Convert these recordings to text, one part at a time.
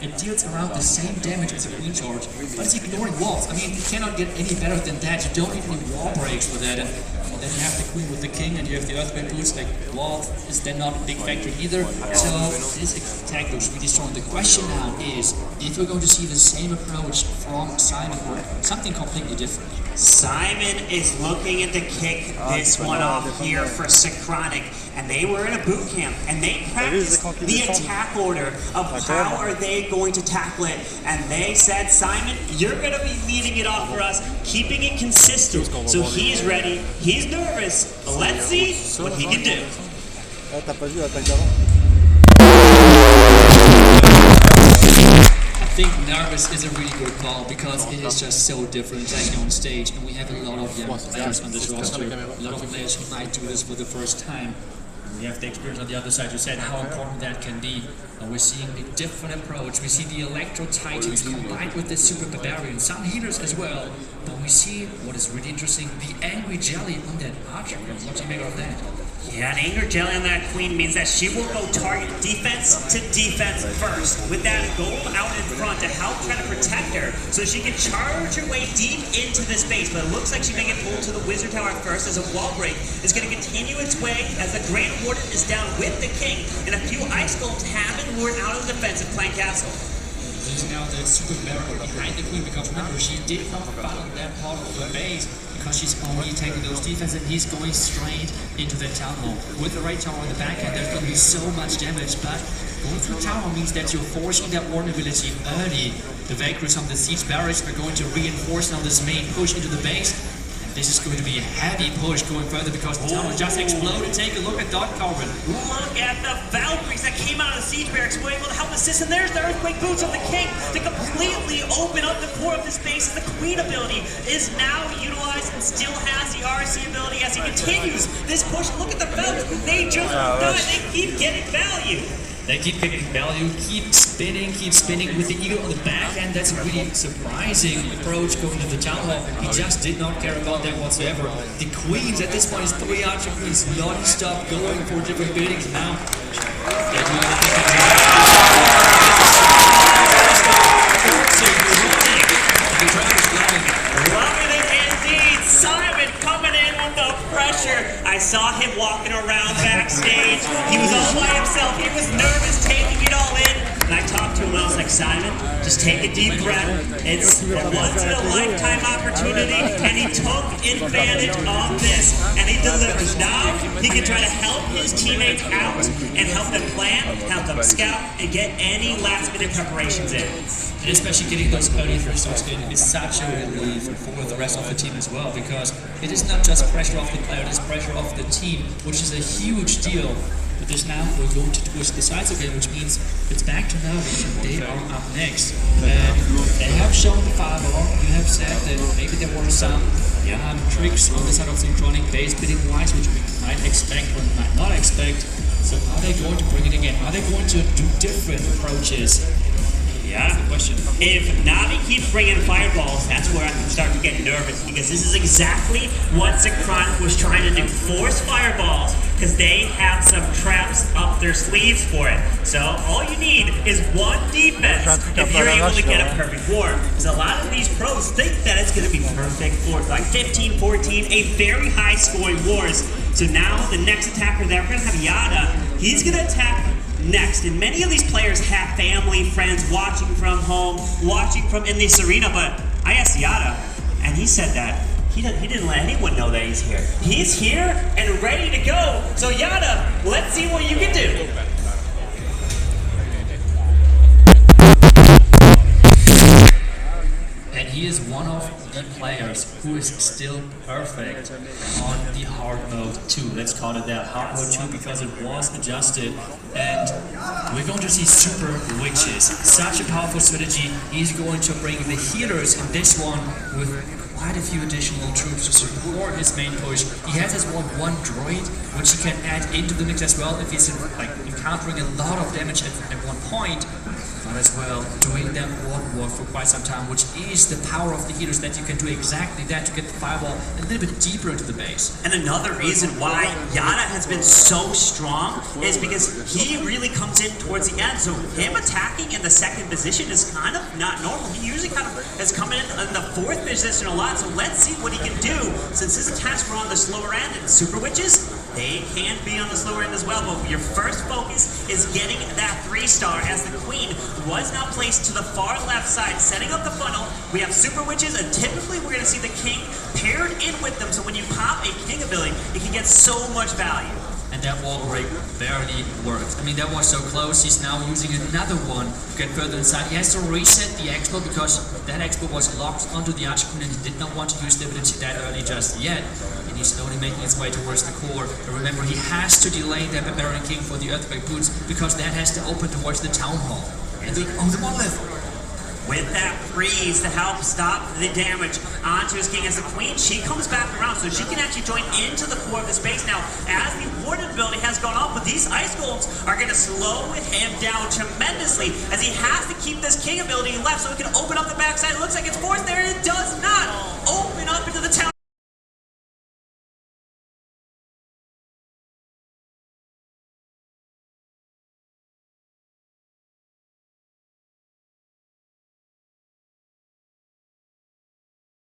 it deals around the same damage as a Queen Charge, but it's ignoring walls. I mean, you cannot get any better than that. You don't need any wall breaks for that. And then you have the Queen with the King, and you have the Earthquake boost. Like, wall is then not a big factor either. So this attack looks really strong. The question now is if we're going to see the same approach from Simon or something completely different. Simon is looking at the kick this one off here for Synchronic, and they were in a boot camp, and they practiced the attack order of how are they going to tackle it, and they said, Simon, you're going to be leading it off for us, keeping it consistent. So he's ready, he's nervous, but let's see what he can do. I think nervous is a really good call because it is just so different playing on stage, and we have a lot of young players on this roster, a lot of players who might do this for the first time. We have the experience on the other side. You said how important that can be. And we're seeing a different approach. We see the Electro Titans combined with the Super Barbarian, some healers as well. But we see what is really interesting, the Angry Jelly on that Archer. What do you make of that? Yeah, an Angry Jelly on that Queen means that she will go target defense to defense first, with that goal out in front to help try to protect her, so she can charge her way deep into the space. But it looks like she may get pulled to the Wizard Tower first, as a wall break is going to continue its way as the Grand Warden is down with the King, and a few Ice Sculpts have been lured out of the defensive Plank Castle. He's now the Super Barrier behind the Queen, because remember, she did not follow that part of the base because she's only taking those defense, and he's going straight into the Town Hall. With the right tower on the backhand, there's going to be so much damage, but going through Tower means that you're forcing that Warden ability early. The Valkyries on the Siege Barracks are going to reinforce now this main push into the base. This is going to be a heavy push going further because the tower just exploded. Take a look at Dot Carbon. Look at the Valkyries that came out of the Siege Barracks, were able to help assist, and there's the Earthquake Boots of the King to completely open up the core of the space. The Queen ability is now utilized and still has the RC ability as he continues this push. Look at the Valkyries. They just die. They keep getting value. They keep getting value, keep spinning with the Eagle on the back end. That's a really surprising approach going to the Town Hall. He just did not care about that whatsoever. The Queens at this point is 3 Archer Queens non-stop going for different buildings now. Loving it indeed. Simon coming in with the pressure. I saw him walking around backstage. He was all by himself. He was nervous, taking it all in. And I talked to him, I was like, Simon, just take a deep breath. It's a once-in-a-lifetime opportunity, and he took advantage of this, and he delivers. Now, he can try to help his teammates out and help them plan, help them scout, and get any last-minute preparations in. And especially getting those early first starts in is such a relief for the rest of the team as well, because it is not just pressure off the player, it is pressure off the team, which is a huge deal. But this now we're going to twist the sides again, which means it's back to Navi, and they are up next. And they have shown the fireball. You have said that maybe there were some tricks on the side of Synchronic base bidding wise, which we might expect or might not expect. So are they going to bring it again? Are they going to do different approaches? Yeah, that's the question. If Navi keeps bringing fireballs, that's where I can start to get nervous, because this is exactly what Synchronic was trying to do, force fireballs, because they have some traps up their sleeves for it. So all you need is one defense if you're able to get a perfect war. Because a lot of these pros think that it's going to be perfect for like 15, 14, a very high scoring wars. So now the next attacker that we're going to have Yada, he's going to attack next, and many of these players have family, friends watching from home, watching from in this arena, but I asked Yada, and he said that he didn't let anyone know that he's here. He's here and ready to go, so Yada, let's see what you can do. And he is one of the players who is still perfect on the hard mode 2. Let's call it that, hard mode 2, because it was adjusted. And we're going to see Super Witches. Such a powerful strategy. He's going to bring the healers in this one with quite a few additional troops to support his main push. He has his one droid, which he can add into the mix as well if he's encountering a lot of damage at one point. But as well, doing that ward work for quite some time, which is the power of the healers, that you can do exactly that to get the fireball a little bit deeper into the base. And another reason why Yada has been so strong is because he really comes in towards the end. So him attacking in the second position is kind of not normal. He usually kind of has come in the fourth position a lot. So let's see what he can do, since his attacks were on the slower end. And Super Witches, they can be on the slower end as well, but your first focus is getting that 3-star, as the Queen was now placed to the far left side, setting up the funnel. We have Super Witches, and typically we're going to see the King paired in with them, so when you pop a King ability, it can get so much value. And that wall break barely worked. I mean, that was so close. He's now using another one to get further inside. He has to reset the expo because that expo was locked onto the Archqueen, and he did not want to use the ability that early just yet. And he's slowly making his way towards the core. But remember, he has to delay that Barbarian King for the Earthquake Boots, because that has to open towards the Town Hall. And the monolith. With that freeze to help stop the damage onto his King, as the Queen, she comes back around, so she can actually join into the core of the space now, as the Warden ability has gone off. But these Ice Golems are going to slow him down tremendously, as he has to keep this King ability left so it can open up the backside. It looks like it's forced there, and it does not open up into the town.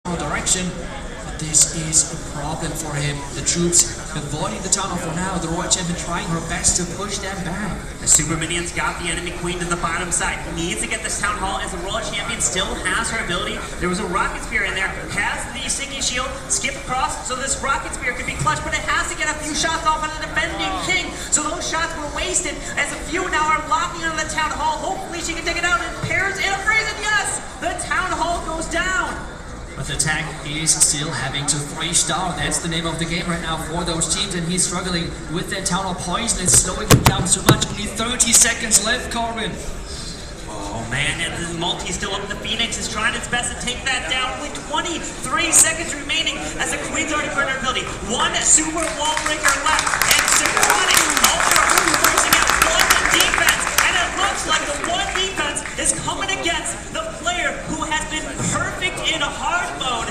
Direction, but this is a problem for him. The troops avoiding the tunnel for now. The Royal Champion trying her best to push them back. The Super Minions got the enemy Queen to the bottom side. He needs to get this Town Hall, as the Royal Champion still has her ability. There was a Rocket Spear in there, has the Sticky Shield, skip across, so this Rocket Spear can be clutched, but it has to get a few shots off on the defending King. So those shots were wasted, as a few now are locking on the Town Hall. Hopefully she can take it out and pairs in a freeze, and yes, the Town Hall goes down. But the tank is still having to 3-star. That's the name of the game right now for those teams, and he's struggling with that Town Hall poison. It's slowing him down so much. Only 30 seconds left, Corbin. Oh man, and the multi is still up. The Phoenix is trying its best to take that down. Only 23 seconds remaining, as the Queen's already burned her ability. One super wall breaker left, and Synchronic forcing out one defense. And it looks like the one defense is coming against the player who has been perfect in a hard mode.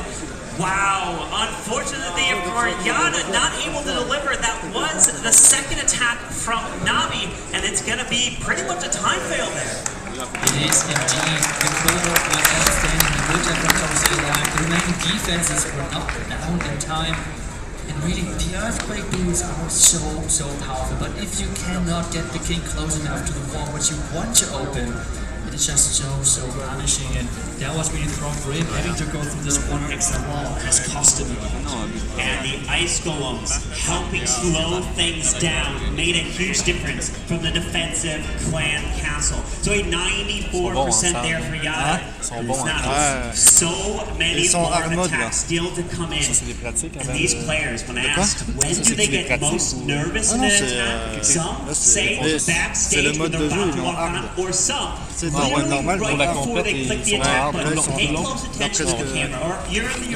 Wow, unfortunately for Yada, not able to deliver. That was the second attack from Navi, and it's going to be pretty much a time fail there. It is indeed. The core was outstanding. The good effort comes in alive. The remaining defenses were not down in time. And really, the Earthquake Boots are so powerful. But if you cannot get the King close enough to the wall which you want to open, it's just so punishing, and that was really the wrong for him. Having to go through this one extra wall has costed him. And the Ice Golems helping slow things down made a huge difference from the defensive clan castle. So a 94% there for Yada. There's not so many more attacks still to come in. And these players, when asked when do they get most nervous in an attack, some say backstage when they're about to walk on, or some normal pour la complète ils sont lents d'après ce que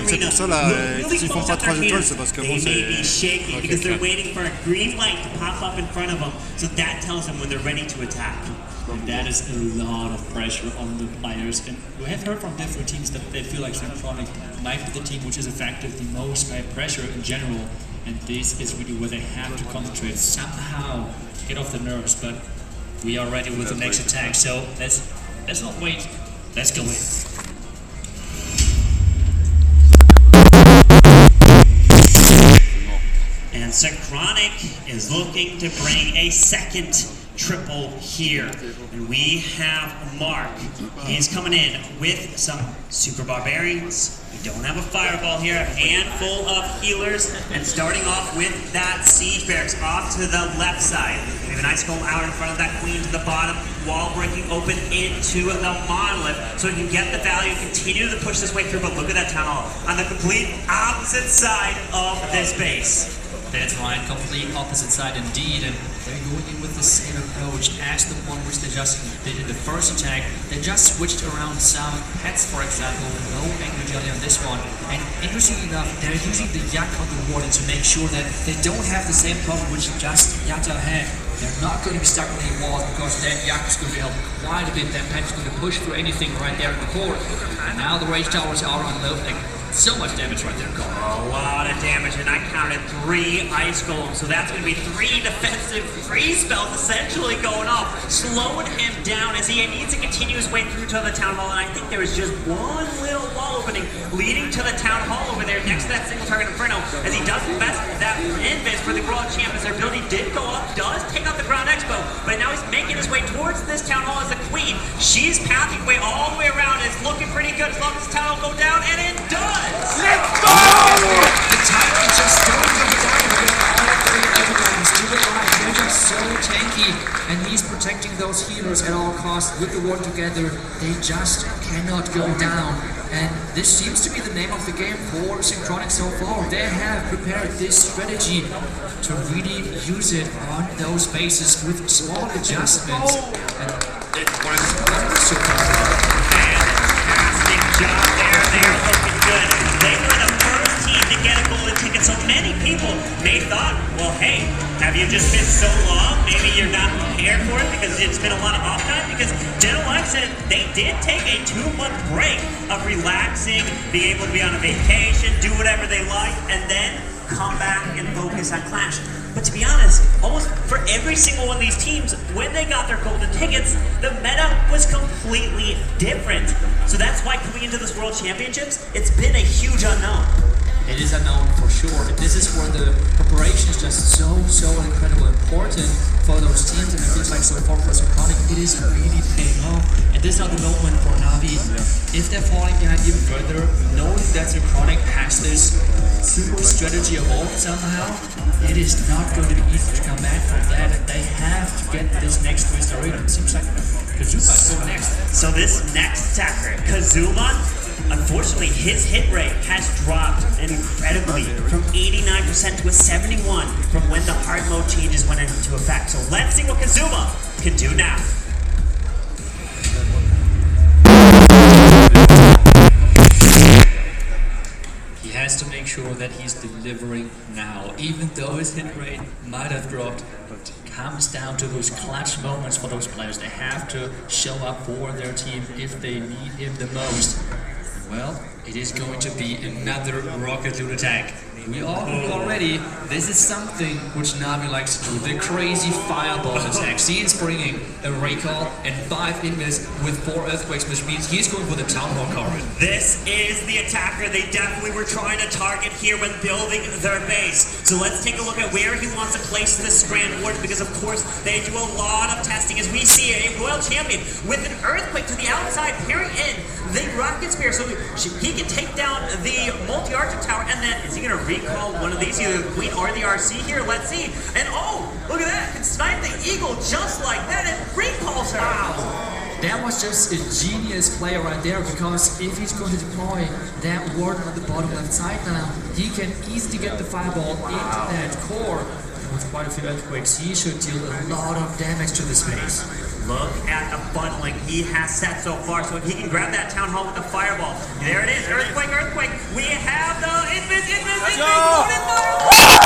c'est pour ça là s'ils font pas 3 étoiles c'est parce que bon c'est because they're waiting for a green light to pop up in front of them, so that tells them when they're ready to attack. That is a lot of pressure on the players, and we have heard from different teams that they feel like Synchronic might be the team which is affected the most by pressure in general, and this is really where they have to concentrate somehow to get off the nerves. But we are ready with the next attack, so let's not wait. Let's go in. And Synchronic is looking to bring a second triple here. And we have Mark. He's coming in with some Super Barbarians. We don't have a Fireball here, a handful of healers, and starting off with that Siege Barracks off to the left side. We have an Ice Golem out in front of that Queen to the bottom, wall breaking open into the Monolith, so we can get the value, continue to push this way through. But look at that Town Hall on the complete opposite side of this base. That's right, complete opposite side indeed, and they're going in with the same approach as the one which they just did in the first attack. They just switched around some pets, for example, no Angry Jelly on this one, and interestingly enough, they're using the Yak on the Warden to make sure that they don't have the same problem which just Yatta had. they're not going to be stuck on any walls because then Yak is going to help quite a bit. Then Pan is going to push through anything right there in the core. And now the Rage Towers are unloading. So much damage right there, Colin. A lot of damage, and I counted 3 Ice Golems, so that's going to be 3 defensive freeze spells essentially going off, slowing him down as he needs to continue his way through to the Town Hall, and I think there is just one little wall opening leading to the Town Hall over there next to that single target Inferno, as he does best that invis for the World Champions. Their ability did go up, does take out the Ground Expo, but now he's making his way towards this Town Hall as the Queen. She's pathing way all the way around, it's looking pretty good as long as the Town Hall go down, and it does! Let's go! The Tyrant just don't come down with all 3 everyone's to the right. They're just so tanky, and he's protecting those healers at all costs. With the war together, they just cannot go down. And this seems to be the name of the game for Synchronic so far. They have prepared this strategy to really use it on those bases with small adjustments. And it works wonderful. Fantastic job there. They're looking good. They were the first team to get a golden ticket, so many people may thought, well, hey, have you just been so long? Maybe you're not prepared for it because it's been a lot of off time. Because General Life said they did take a 2-month break of relaxing, being able to be on a vacation, do whatever they like, and then come back and focus on Clash. But to be honest, almost for every single one of these teams, when they got their golden tickets, the meta was completely different. So that's why coming into this World Championships, it's been a huge unknown. It is unknown for sure. And this is where the preparation is just so incredibly important for those teams. And it feels like so far for Synchronic, it is really paying off. And this is not the moment for Na'Vi. If they're falling behind even further, knowing that Synchronic has this super strategy evolved somehow, it is not going to be easy to come back from that. And they have to get this next twist already. It seems like Kazuma is going next. So this next attacker, Kazuma, unfortunately, his hit rate has dropped incredibly from 89% to a 71% from when the hard mode changes went into effect. So let's see what Kazuma can do now. He has to make sure that he's delivering now, even though his hit rate might have dropped. But it comes down to those clutch moments for those players. They have to show up for their team if they need him the most. Well, it is going to be another Rocket Loot attack. We all know already, this is something which Na'Vi likes to do, the crazy fireball attack. He is bringing a recall and 5 invis with 4 earthquakes, which means he's going for the Town Hall card. This is the attacker they definitely were trying to target here when building their base. So let's take a look at where he wants to place this Grand Ward, because of course they do a lot of testing as we see a Royal Champion with an earthquake to the outside, peering in the Rocket Spear, so he can take down the multi-archer tower, and then is he going to recall one of these, either the Queen or the RC here? Let's see. And oh, look at that, can snipe the Eagle just like that and recalls her. Wow. That was just a genius play right there, because if he's going to deploy that ward on the bottom left side now, he can easily get the fireball into that core. With quite a few earthquakes, he should deal a lot of damage to the space. Look at the bundling he has set so far, so he can grab that Town Hall with the fireball. There it is, earthquake, earthquake. We have the invis, golden fire.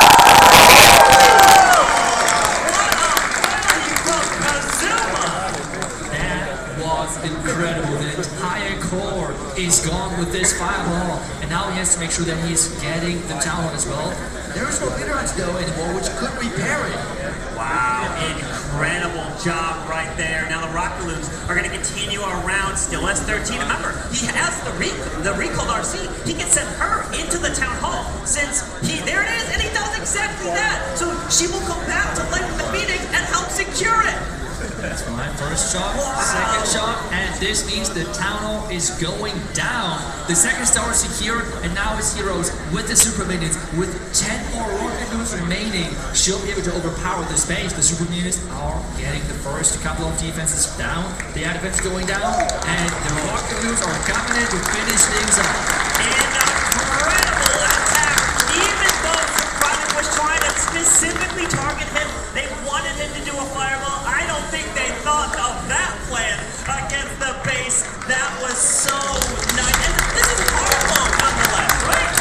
That was incredible. The entire core is gone with this fireball, and now he has to make sure that he's getting the Town Hall as well. There is no Bitterants though anymore, which could repair it. Wow, incredible job right there. Now the Rocket Loons are going to continue around still as 13. Remember, he has the recalled RC. He can send her into the Town Hall since there it is, and he does exactly that. So she will come back to life with the Phoenix and help secure it. That's my first shot, second shot, and this means the Town Hall is going down. The second star is secured, and now his heroes with the super minions, with 10 more Rocket Loons remaining, should be able to overpower the space. The super minions are getting the first couple of defenses down, the air defense going down, and the Rocket Loons are coming in to finish things up. Incredible attack, even though Synchronic was trying to specifically target him, they wanted him to do a fireball. I don't think they thought of that plan against the base. That was so nice. And this is a fireball nonetheless, right?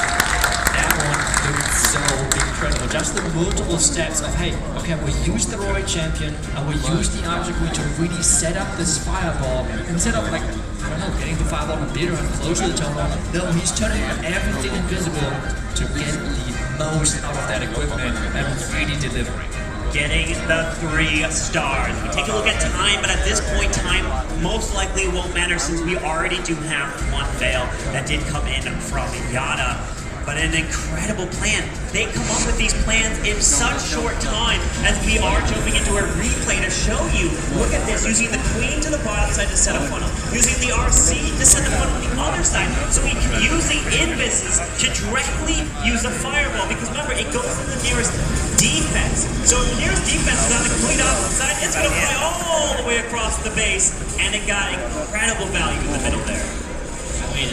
That one looked so incredible. Just the multiple of steps of, hey, okay, we use the Roy champion and we use the object Queen to really set up this fireball instead of like, I don't know, getting the fireball a bit or closer to the town hall. No, he's turning everything invisible to get the most out of that equipment and really delivering. Getting the 3 stars. We take a look at time, but at this point, time most likely won't matter since we already do have 1 fail that did come in from Yada. But an incredible plan. They come up with these plans in such short time as we are jumping into a replay to show you. Look at this, using the queen to the bottom side to set a funnel, using the RC to set the funnel on the other side. So we can use the invises to directly use the fireball, because remember, it goes to the nearest defense. So if the nearest defense is on the complete opposite side, it's going to fly all the way across the base, and it got incredible value in the middle there. I mean,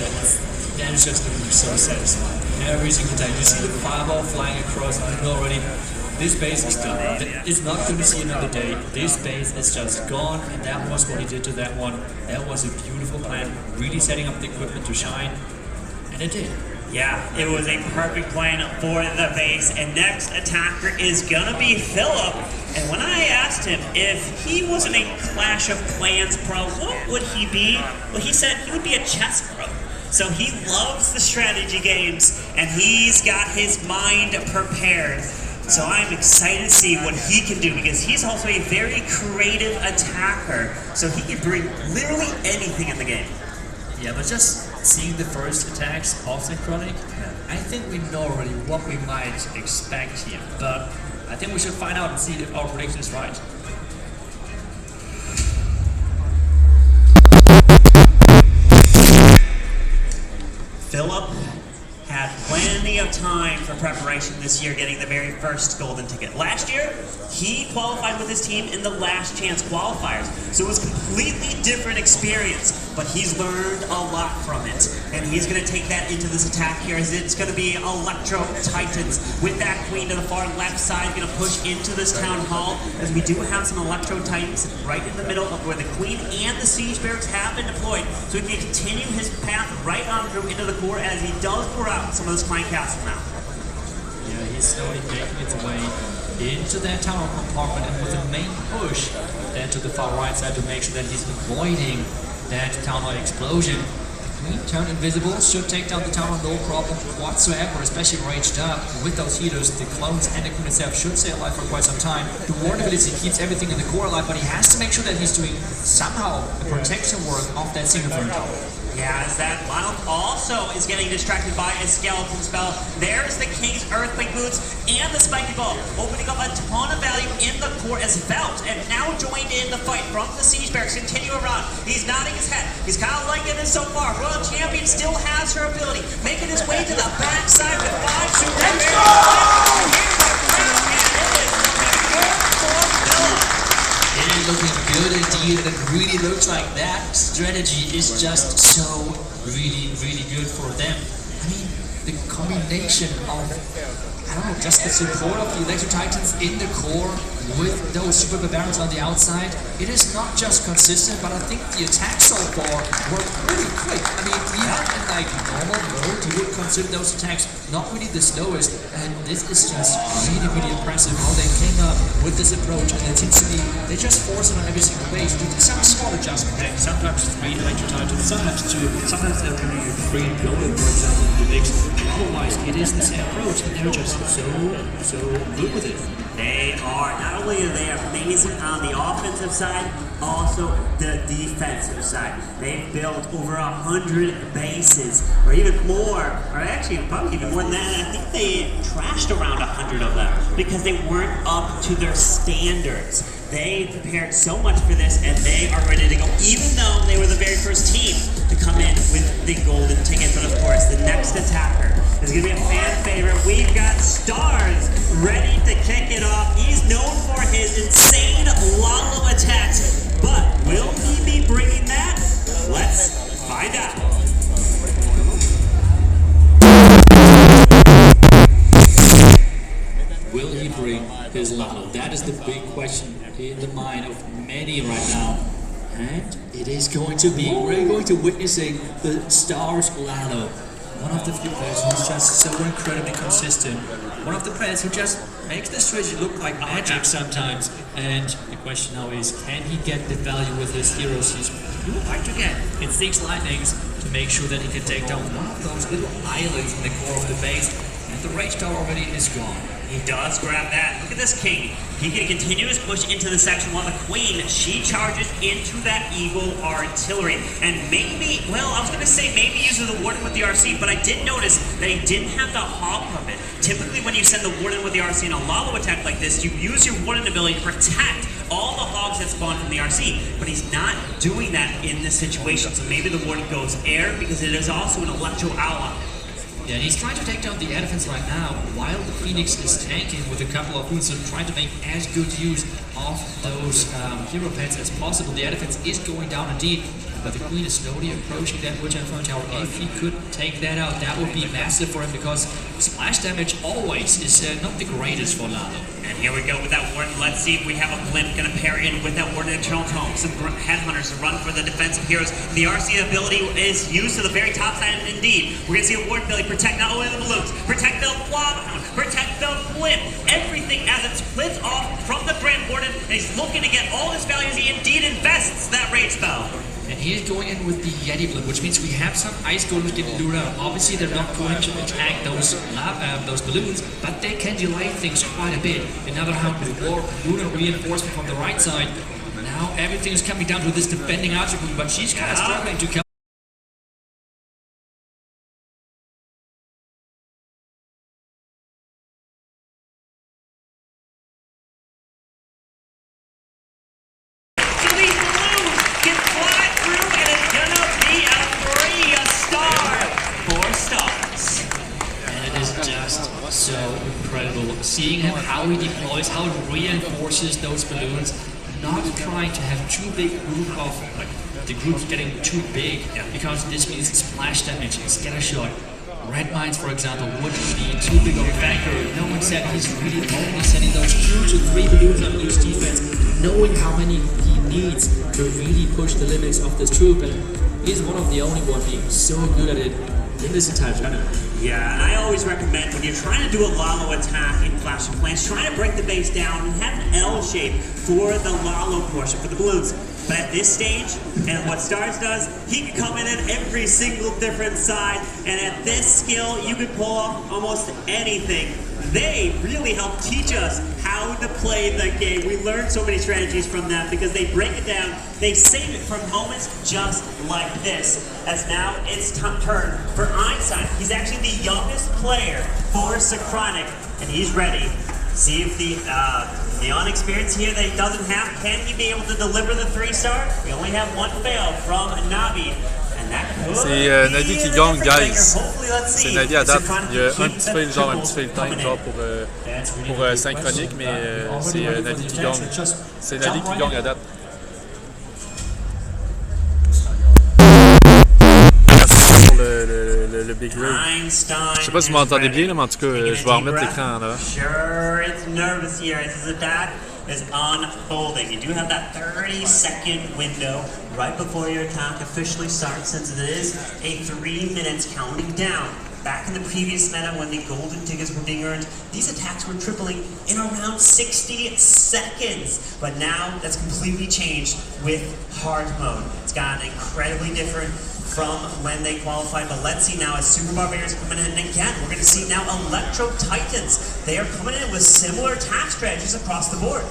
that is just looking so satisfying. Every single time you see the fireball flying across, you know already this base is done. It's not going to see another day. This base is just gone, and that was what he did to that one. That was a beautiful plan, really setting up the equipment to shine, and it did. Yeah, it was a perfect plan for the base, and next attacker is gonna be Philip. And when I asked him if he wasn't a Clash of Clans pro, what would he be? Well, he said he would be a chess pro. So he loves the strategy games, and he's got his mind prepared. So I'm excited to see what he can do, because he's also a very creative attacker. So he can bring literally anything in the game. Yeah, but just seeing the first attacks of Synchronic, I think we know already what we might expect here. But I think we should find out and see if our prediction is right. Philip had plenty of time for preparation this year, getting the very first golden ticket. Last year, he qualified with his team in the last chance qualifiers, so it was a completely different experience, but he's learned a lot from it, and he's going to take that into this attack here, as it's going to be Electro Titans with that queen to the far left side, going to push into this town hall, as we do have some Electro Titans right in the middle of where the queen and the siege barracks have been deployed, so he can continue his path right on through into the core as he does pour out some of this client castle now. Yeah, he's slowly making its way into that town hall compartment, and with a main push then to the far right side to make sure that he's avoiding that town hall explosion. Queen turn invisible, should take down the town hall no problem whatsoever, especially raged up with those healers. The clones and the queen itself should stay alive for quite some time. The ward ability keeps everything in the core alive, but he has to make sure that he's doing somehow the protection work of that single front tower. Yeah, as that Lionel also is getting distracted by a skeleton spell. There's the King's Earthquake Boots and the Spiky Ball, opening up a ton of value in the core as Velt, and now joined in the fight from the Siege Barracks. Continue around. He's nodding his head. He's kind of liking it so far. Royal Champion still has her ability, making his way to the backside with 5 super. Let's go! It is looking good indeed, and it really looks like that strategy is just so really good for them. I mean, the combination of, I don't know, just the support of the Electro Titans in the core with those Super Barons on the outside, it is not just consistent, but I think the attacks so far were pretty quick. I mean, even in like normal mode, you would consider those attacks not really the slowest, and this is just really impressive how they came up with this approach, and it seems to be, they just force it on every single base, do some small adjustment, sometimes 3 Electro Titans, sometimes 2, sometimes they're going to be 3 golden, for example, in the mix. Otherwise, it is the same approach, and they're just so good with it. They are, not only are they amazing on the offensive side, also the defensive side. They've built over 100 bases, or even more, or actually probably even more than that. I think they trashed around 100 of them because they weren't up to their standards. They prepared so much for this, and they are ready to go, even though they were the very first team to come in with the golden ticket. But of course, the next attacker is going to be a fan favorite. We've got Stars ready to kick it off. He's known for his insane Lalo attacks, but will he be bringing that? Let's find out. Will he bring his Lalo? That is the big question in the mind of many right now. And it is going to be, we're going to witnessing the Stars Lalo. One of the few players who's just so incredibly consistent one of the players who just makes the strategy look like magic sometimes. And the question now is, can he get the value with his heroes he would like to get in 6 lightnings to make sure that he can take down one of those little islands in the core of the base? And the Rage Tower already is gone. He does grab that. Look at this king. He can continue his push into the section while the queen, she charges into that Eagle artillery. And maybe, well, I was going to say maybe uses the Warden with the RC, but I did notice that he didn't have the Hog Puppet. Typically when you send the Warden with the RC in a Lalo attack like this, you use your Warden ability to protect all the hogs that spawn from the RC, but he's not doing that in this situation. So maybe the Warden goes air because it is also an Electro ally. Yeah, and he's trying to take down the elephants right now, while the Phoenix is tanking with a couple of moves and trying to make as good use of those hero pets as possible. The elephants is going down indeed, but the Queen is slowly approaching that Witch Inferno Tower. If he could take that out, that would be massive for him, because splash damage always is not the greatest for Lalo. And here we go with that Warden. Let's see if we have a blimp going to pair in with that Warden Eternal Tome. Some headhunters to run for the defensive heroes. The RC ability is used to the very top side, and indeed, we're going to see a Warden ability protect not only the balloons, protect the Lava Hound, protect the blimp, everything as it splits off from the Grand Warden, and he's looking to get all his value as he indeed invests that rage spell. And he's going in with the Yeti Blimp, which means we have some ice golems getting lured out. Obviously, they're not going to attack those balloons, but they can delay things quite a bit. Another Hound with more lunar reinforcement from the right side. Now everything is coming down to this defending archer group, but she's kind of struggling to kill. So incredible, seeing him, how he deploys, how he reinforces those balloons, not trying to have too big a group of, like, the group's getting too big, because this means splash damage, scatter shot. Red Mines, for example, wouldn't be too big of a factor. No one said he's really only sending those 2 to 3 balloons on each defense, knowing how many he needs to really push the limits of this troop, and he's one of the only one being so good at it in this entire tournament. Yeah, and I always recommend when you're trying to do a Lalo attack in Clash of Clans, try to break the base down and have an L shape for the Lalo portion, for the balloons. But at this stage, and what Stars does, he can come in at every single different side, and at this skill, you can pull off almost anything. They really help teach us how to play the game. We learned so many strategies from them because they break it down, they save it for moments just like this. As now it's turn for Einstein. He's actually the youngest player for Synchronic, and he's ready. See if the Neon experience here that he doesn't have, can he be able to deliver the 3-star? We only have one fail from Navi. C'est Navi qui gagne, guys. C'est Navi à date. Il y a un petit fail, genre un petit fail time genre pour synchronique, mais c'est Navi qui gagne. C'est Navi qui gagne à date. Merci pour le Big Ray. Je sais pas si vous m'entendez bien, là, mais en tout cas, je vais remettre l'écran en avant. Sure, it's nervous here as his attack is unfolding. You do have that 30-second window right before your attack officially starts, since it is a 3 minutes counting down. Back in the previous meta, when the golden tickets were being earned, these attacks were tripling in around 60 seconds. But now that's completely changed with hard mode. It's gotten incredibly different from when they qualified, but let's see now as Super Barbarians are coming in, and again, we're going to see now Electro Titans. They are coming in with similar attack strategies across the board.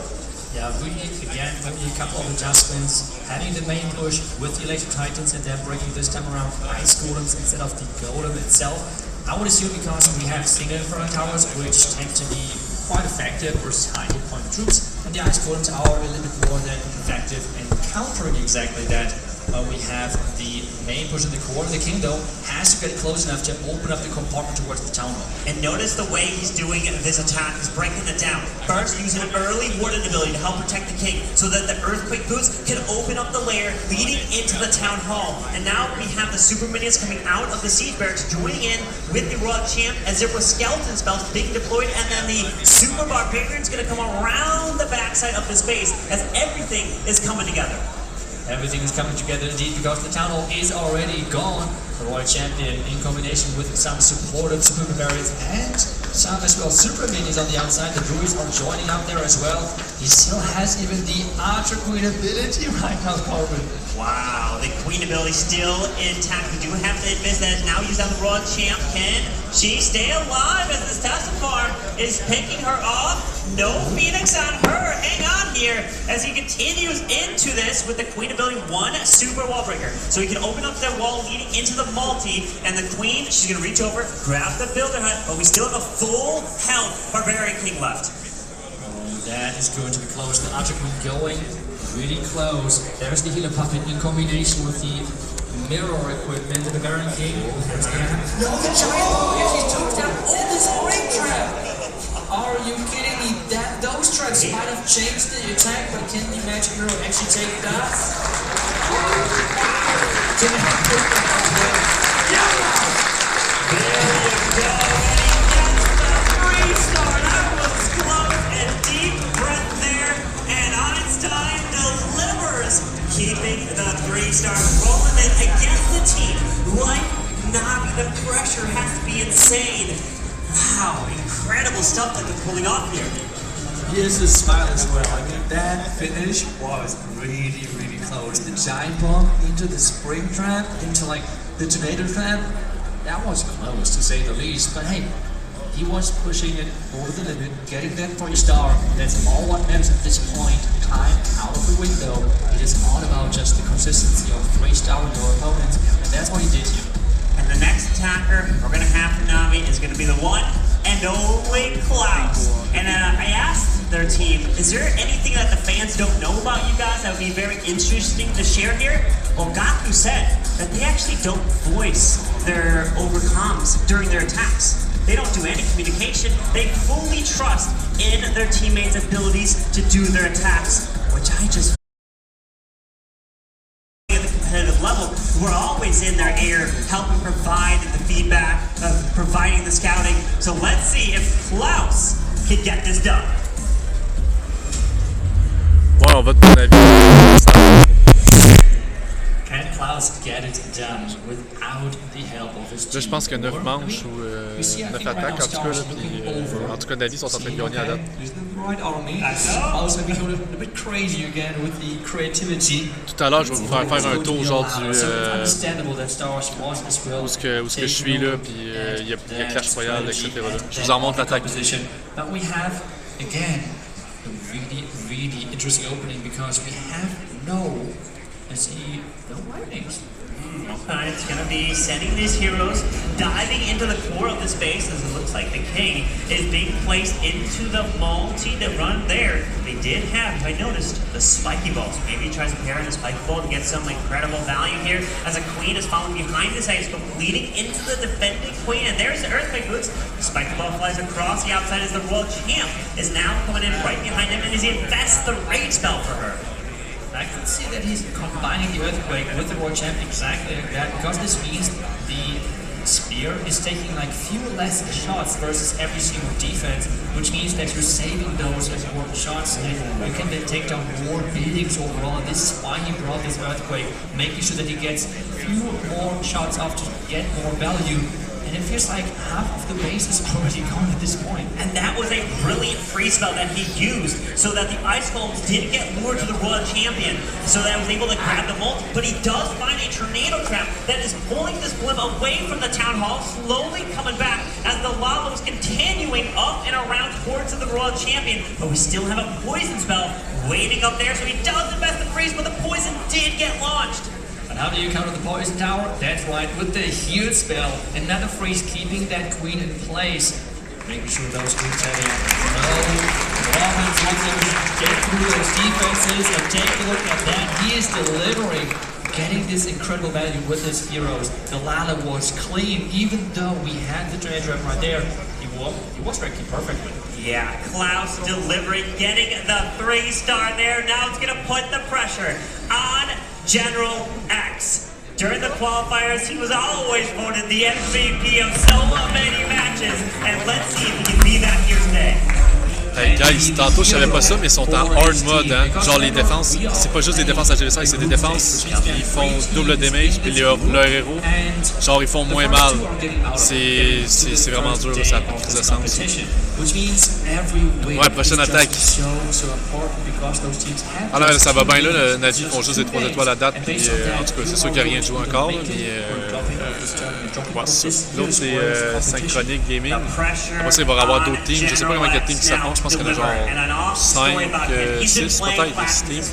Yeah, really, again, maybe a couple of adjustments, having the main push with the Electro Titans, and they're breaking this time around Ice Golems instead of the Golem itself. I would assume because we have single Inferno Towers, which tend to be quite effective versus high hit point troops, and the Ice Golems are a little bit more than effective in countering exactly that. We have the main push in the core. The king, though, has to get close enough to open up the compartment towards the town hall. And notice the way he's doing this attack is breaking it down. First, using an early warden ability to help protect the king so that the earthquake boots can open up the lair leading into the town hall. And now we have the super minions coming out of the siege barracks, joining in with the Royal Champ as there were skeleton spells being deployed, and then the super barbarian's going to come around the backside of this base as everything is coming together. Everything is coming together indeed, because the town hall is already gone. The Royal Champion, in combination with some supportive super barbarians and Sam as well. Super Minis on the outside. The Druids are joining up there as well. He still has even the Archer Queen ability right now, Corbin. Wow, the Queen ability still intact. We do have to admit that it's now used on the Raw Champ. Can she stay alive as this Testafar is picking her off? No Phoenix on her. Hang on here as he continues into this with the Queen ability, one super wall breaker. So he can open up that wall leading into the multi, and the Queen, she's going to reach over, grab the Builder Hut, but we still have a full health Barbarian King left. That is going to be close. The Archer Queen going really close. There's the Healer Puppet in combination with the mirror equipment. The Barbarian King. No, the Giant Bomb actually took down all this Spring Trap. Are you kidding me? Those traps might have changed the attack, but can the Magic Hero actually take that? There you go. Restart. That was close and deep breath there. And Einstein delivers, keeping the 3-star rolling in against the team. Like Navi, the pressure has to be insane. Wow, incredible stuff that they're pulling off here. Here's the smile as well. I mean, that finish was really, really close. The Giant Bomb into the Spring Trap, into like the Tornado Trap. That was close to say the least, but hey, he was pushing it over the limit, getting that 3-star. That's all what matters at this point. Time out of the window. It is all about just the consistency of 3-starring your opponent, and that's what he did here. And the next attacker we're going to have for Navi is going to be the one and only Klaus. And I asked their team, is there anything that the fans don't know about you guys that would be very interesting to share here? Well, Gaku said that they actually don't voice their overcoms during their attacks. They don't do any communication. They fully trust in their teammates' abilities to do their attacks, which I just level, we're always in their ear, helping provide the feedback, providing the scouting. So let's see if Klaus can get this done. Ouais, on va de ton avis. Can Klaus get it done without the help of his team? Là, je pense que 9 manches ou 9 attaques, en tout cas, là, puis en tout cas, Navi sont en train de gagner à date. Tout à l'heure, je vais vous faire un tour genre du où ce que je suis là, puis il y a Clash Royale, etc. Là. Je vous en montre l'attaque. But we have again a really interesting opening because we have no warnings. It's going to be sending these heroes diving into the core of the space as it looks like the king is being placed into the multi to run there. They did have, if I noticed, the spiky balls. Maybe he tries to pair in the spiky ball to get some incredible value here as a queen is following behind this ice, but leading into the defending queen. And there's the earthquake boots. The spiky ball flies across the outside as the royal champ is now coming in right behind him, and as he invests the rage spell for her. I can see that he's combining the Earthquake with the World Champ exactly like that, because this means the Spear is taking like few less shots versus every single defense, which means that you're saving those important shots and you can then take down more buildings overall. And this is why he brought this Earthquake, making sure that he gets few more shots off to get more value. And it feels like half of the base is already gone at this point. And that was a brilliant free spell that he used so that the Ice Golems didn't get lured to the Royal Champion, so that I was able to grab the multi. But he does find a Tornado Trap that is pulling this blimp away from the Town Hall, slowly coming back as the lava was continuing up and around towards the Royal Champion. But we still have a poison spell waiting up there, so he does invest the freeze, but the poison did get launched. How do you counter the poison tower? That's right, with the heal spell. Another freeze keeping that queen in place. Making sure those queens having no problems with them. Get through those defenses and take a look at that. He is delivering, getting this incredible value with his heroes. The Lala was clean, even though we had the Tornado Trap right there. He was working perfectly. Yeah, Klaus delivering, getting the 3-star there. Now it's going to put the pressure on General X. During the qualifiers, he was always voted the MVP of so many matches. And let's see if he can be that here today. Hey guys, tantôt je savais pas ça, mais ils sont en hard mode, hein. Genre les défenses, c'est pas juste des défenses à GV5, c'est des défenses qui font double damage, puis leur héros, genre ils font moins mal. C'est vraiment dur, ça a pas de sens. Ouais, prochaine attaque. Ah là, ça va bien là, le Navi font juste des 3 étoiles à date, puis en tout cas, c'est sûr qu'il n'y a rien de joué encore, là, mais ouais, c'est ça. L'autre c'est Synchronic Gaming. Après ça, il va y avoir d'autres teams, je sais pas combien il y a de teams qui s'affrontent, je pense qu'il y en a genre 5, 6 peut-être, 6 teams.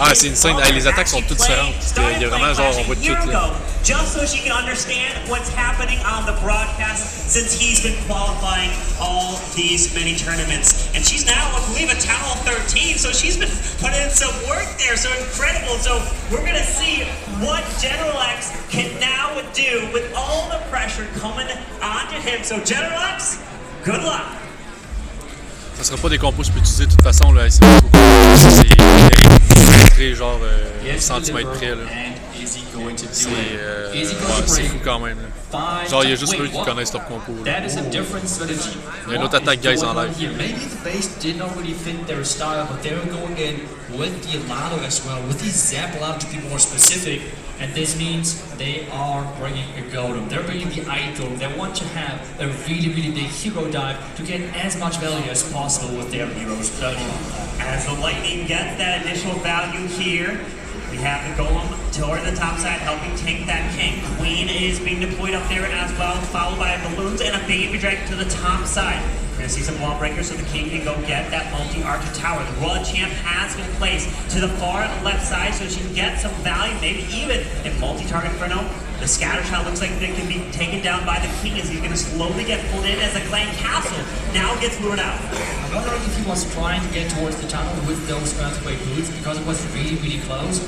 Ah, c'est une scène, les attaques sont toutes différentes. Il y a vraiment genre, on voit tout là. Just so she can understand what's happening on the broadcast, since he's been qualifying all these many tournaments. And she's now, I believe, at Town Hall 13, so she's been putting in some work there, so incredible. So we're going to see what General X can now do with all the pressure coming onto him. So General X, good luck. Ça sera pas des compos que je peux utiliser de toute façon, là. C'est très genre centimètres près, là. C'est fou quand même. Là. Genre, il y a juste eux qui connaissent leur compo. Là. Il y a une autre attaque, guys, en live. Maybe the base did not really fit their style, but they were going in with the Alano as well, with the Zap Alano to be more specific. And this means they are bringing a Golem. They're bringing the Idol. They want to have a really, really big hero dive to get as much value as possible with their heroes early on. As the Lightning gets that additional value here, we have the Golem toward the top side helping take that King. Queen is being deployed up there as well, followed by balloons and a baby dragon to the top side. We're going to see some wall breakers so the King can go get that multi-archer tower. The Royal Champ has been placed to the far left side so she can get some value, maybe even a multi-target Inferno. The scatter shot looks like it can be taken down by the King as he's going to slowly get pulled in as the Clan Castle now gets lured out. I'm wondering if he was trying to get towards the tunnel with those earthquake boots because it was really, really close.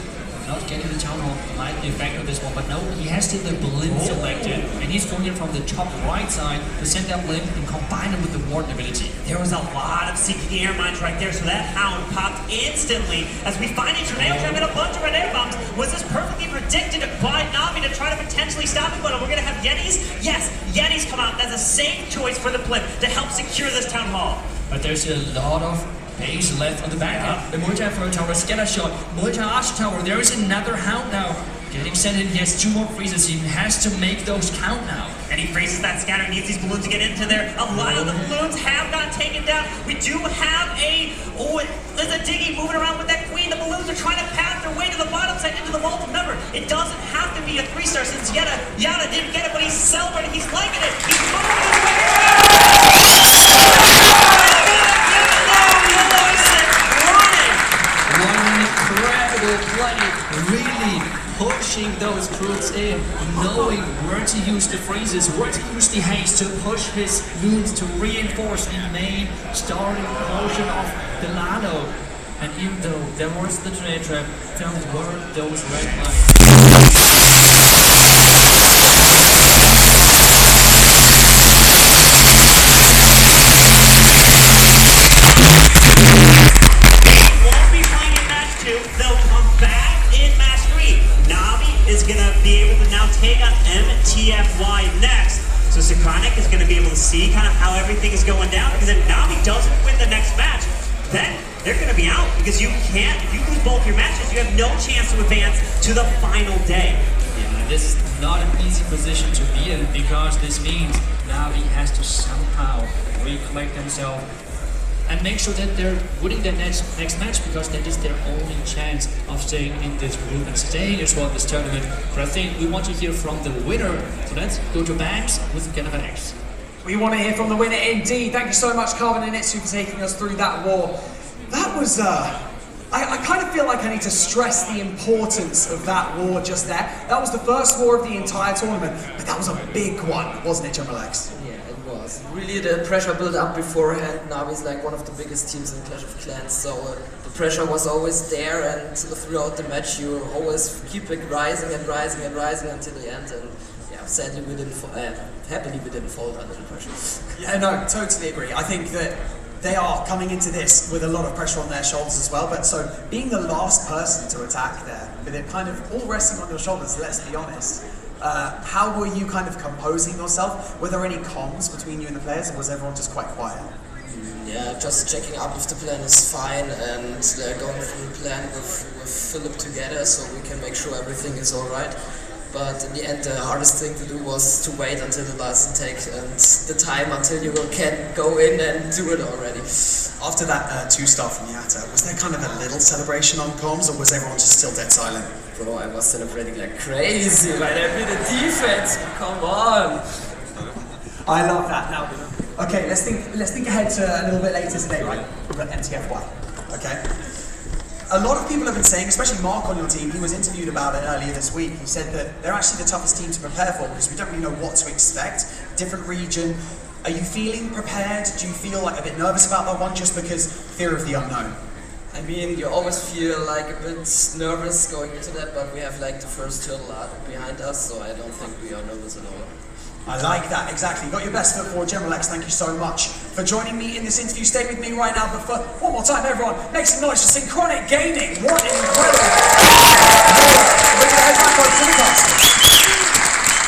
Not getting the town hall might be the effect of this one, but no, he has still the blimp selected, and he's going in from the top right side to send that blimp and combine it with the warden ability. There was a lot of seeking air mines right there, so that hound popped instantly as we find a tornado trap and a bunch of red air bombs. Was this perfectly predicted by Na'Vi to try to potentially stop it? But we're going to have Yetis? Yes, Yetis come out. That's a safe choice for the blimp to help secure this town hall. But there's a lot of base left on the back end. The multi-fire tower, scatter shot, multi-arch tower. There is another hound now. Getting sent in, he has 2 more freezes. He has to make those count now. And he freezes that scatter, needs these balloons to get into there. A lot of the balloons have not taken down. We do have there's a Diggy moving around with that Queen. The balloons are trying to path their way to the bottom side into the vault. Remember, it doesn't have to be a 3-star since Yada didn't get it, but he's celebrating, he's liking it. He's moving his way around. Really pushing those troops in, knowing where to use the freezes, where to use the haste to push his loons to reinforce the main starting portion of the Lano. And even though there was the tornado trap, there were those red lines. So Synchronic is going to be able to see kind of how everything is going down, because if Na'Vi doesn't win the next match, then they're going to be out, because you can't, if you lose both your matches, you have no chance to advance to the final day. Yeah, this is not an easy position to be in, because this means Na'Vi has to somehow recollect themselves and make sure that they're winning their next match, because that is their only chance of staying in this group and staying as well in this tournament. But I think we want to hear from the winner. So let's go to Banks with Geneva X. We want to hear from the winner indeed. Thank you so much, Carvin and Itsu, for taking us through that war. That was, I kind of feel like I need to stress the importance of that war just there. That was the first war of the entire tournament, but that was a big one, wasn't it, General X? Really, the pressure built up beforehand. Na'Vi is like one of the biggest teams in Clash of Clans, so the pressure was always there, and throughout the match you always keep it rising and rising and rising until the end. And yeah, sadly we didn't, happily we didn't fold under the pressure. Yeah, no, totally agree. I think that they are coming into this with a lot of pressure on their shoulders as well, but so being the last person to attack there, with it kind of all resting on your shoulders, let's be honest, how were you kind of composing yourself? Were there any comms between you and the players, or was everyone just quite quiet? Yeah, just checking up if the plan is fine and going through the plan with Philip together so we can make sure everything is alright. But in the end, the hardest thing to do was to wait until the last intake and the time until you can go in and do it already. After that 2-star from Yatta, was there kind of a little celebration on comms, or was everyone just still dead silent? Bro, I was celebrating like crazy, right? I beat the defense, come on! I love that. Now, okay, let's think ahead to a little bit later today, right? We've got MTFY, okay? A lot of people have been saying, especially Mark on your team, he was interviewed about it earlier this week. He said that they're actually the toughest team to prepare for because we don't really know what to expect. Different region. Are you feeling prepared? Do you feel like a bit nervous about that one just because fear of the unknown? I mean, you always feel like a bit nervous going into that, but we have like the first hurdle behind us, so I don't think we are nervous at all. I like that, exactly. Got your best foot forward, General X. Thank you so much for joining me in this interview. Stay with me right now, but for one more time, everyone, make some noise for Synchronic Gaming. What an incredible...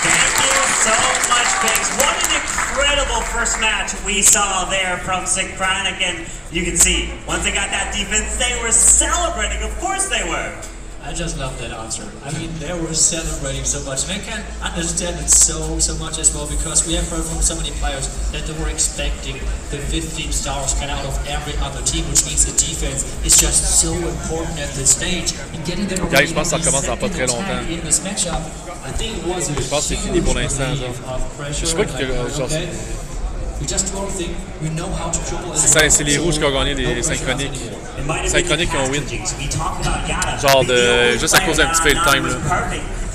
Thank you so much, Pigs. What an incredible first match we saw there from Synchronic, and you can see, once they got that defense, they were celebrating. Of course they were. I just love that answer. I mean, they were celebrating so much. They can understand it so much as well, because we have heard from so many players that they were expecting the 15 stars kind of out of every other team, which means the defense is just so important at this stage. And getting them Guys, je pense que ça commence dans pas très longtemps. in this matchup, I think it was a Je pense que c'est fini pour l'instant, genre. Je sais pas qui genre. C'est les rouges qui ont gagné les synchroniques. Synchroniques qui ont win. Genre de juste à cause d'un petit fail time là.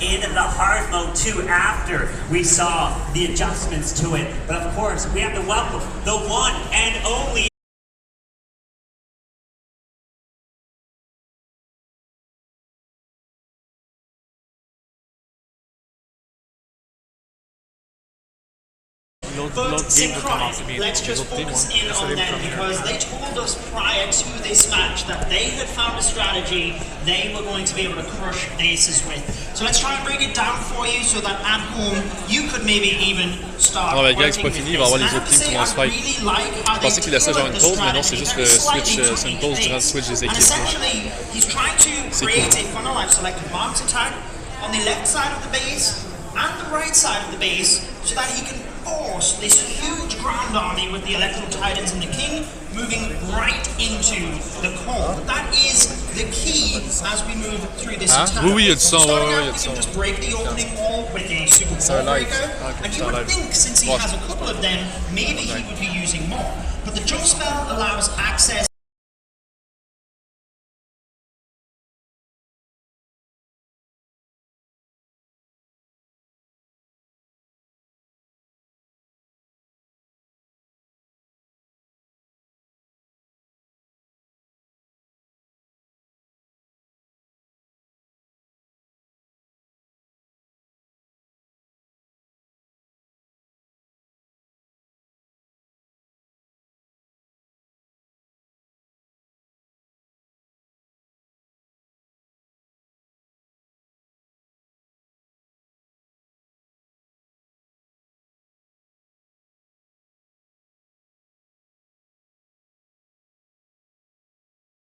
In the hard mode too after we saw the adjustments to it. But of course, we have to welcome the one and only Let's just focus in on them because they told us prior to this match that they had found a strategy they were going to be able to crush Aces with. So let's try and break it down for you so that at home you could maybe even start Non, mais gars, c'est pas working fini, il with va y avoir this. les autres teams qui vont se fight. Je pensais qu'il laissait genre une pause, mais non, c'est juste le switch, c'est une pause durant le switch des équipes. Essentially, he's trying to create a funnel. I've selected Mark's attack on the left side of the base and the right side of the base so that he can force this huge ground army with the Electro Titans and the King moving right into the core. But that is the key as we move through this attack. Oui, il y a du son, Starting il y out, a we du can son. just break the opening wall with a super wall breaker. And you would think since he has a couple of them, maybe he would be using more. But the jump spell allows access